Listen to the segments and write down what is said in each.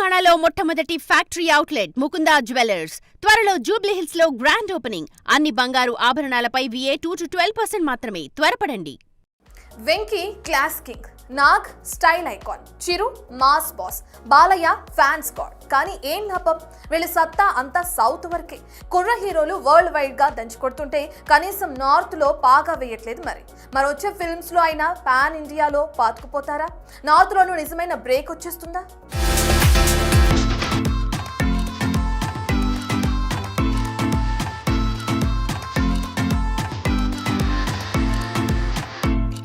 తెలంగాణలో మొట్టమొదటి factory outlet Mukunda jewellers త్వరలో జూబ్లీహిల్స్ లో గ్రాండ్ ఓపెనింగ్. అన్ని బంగారు ఆభరణాలపై VA 2-12% మాత్రమే. త్వరపడండి. Venky class king, Nag style icon, Chiru mass boss, Balayya fans god. కానీ ఏం లాభం? వీళ్ళ సత్తా అంతా సౌత్ వరకే. కుర్ర హీరోలు వరల్డ్ వైడ్ గా దంచుకొడుతుంటే కనీసం నార్త్ లో పాగా వేయట్లేదు. మరి వచ్చే ఫిల్మ్స్ లో అయినా పాన్ ఇండియాలో పాతుకుపోతారా? నార్త్ లోనూ నిజమైన బ్రేక్ వచ్చేస్తుందా?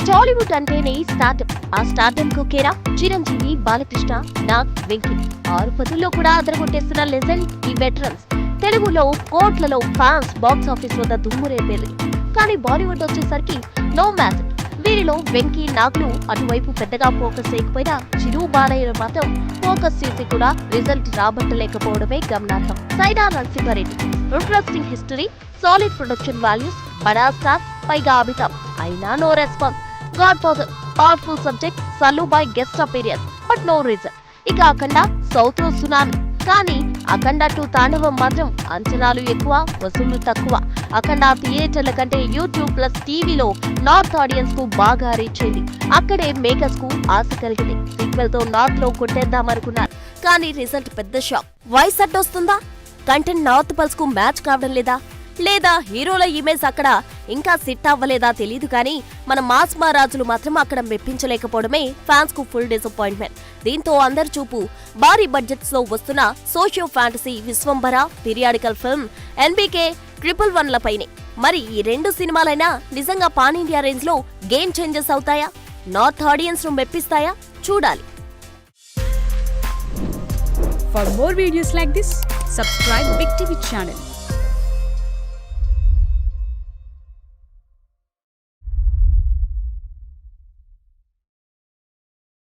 టాలీవుడ్ అంటేనే స్టార్టప్. ఆ స్టార్టప్ కు కేరా చిరంజీవి, బాలకృష్ణ, నాగ్, వెంకీ. 6 పదుల్లో కూడా అదరగొట్టేస్తున్న లెజెండ్ ఈ వెటరన్స్. తెలుగులో కోట్లలో ఫ్యాన్స్, బాక్స్ ఆఫీస్ వద్ద దుమ్మురేపేది. కానీ బాలీవుడ్ వచ్చేసరికి నో మ్యాజిక్. వీరిలో వెంకీ, నాగ్లు అటువైపు పెద్దగా ఫోకస్ చేయకపోయినా చిరు, బాలయ్య మాత్రం ఫోకస్ చేసి కూడా రిజల్ట్ రాబట్టలేకపోవడమే గమనార్హం. Sye Raa Narasimha Reddy interesting history, solid production values, బడా స్టార్, పైగా అమితాబ్. అయినా no response. Godfather powerful subject, Sallubhai guest appearance, but no reason. ఇక అఖండ సౌత్ లో సునామీ. కానీ అఖండ 2 తాండవం మాత్రం అంచనాలు ఎక్కువ, వసూళ్లు తక్కువ. అఖండ థియేటర్ల కంటే యూట్యూబ్ ప్లస్ టీవీలో నార్త్ ఆడియన్స్ కు బాగా రీచ్ అయింది. అక్కడే మేకర్స్ కు ఆశ కలిగింది. సీక్వెల్ తో నార్త్ లో కొట్టేద్దామనుకున్నారు. కానీ రిజల్ట్ పెద్ద షాక్. వాయిస్ అడ్డొస్తుందా? కంటెంట్ నార్త్ పల్స్ కు మ్యాచ్ కావడం లేదా హీరోల ఇమేజ్ అక్కడ ఇంకా సెట్ అవ్వలేదా తెలీదు. కానీ మన మాస్ మహారాజులు మాత్రం అక్కడ మెప్పించలేకపోవడమే ఫ్యాన్స్ కు ఫుల్ డిసప్పాయింట్మెంట్. దీంతో అందరి చూపు భారీ బడ్జెట్స్ లో వస్తున్న socio fantasy Vishwambhara, periodical film NBK 111 లపైనే. మరి ఈ 2 సినిమాలైనా నిజంగా పాన్ ఇండియా రేంజ్ లో గేమ్ చేంజెస్ అవుతాయా? నార్త్ ఆడియన్స్ ను మెప్పిస్తాయా? చూడాలి. For more videos like this, subscribe Big TV channel.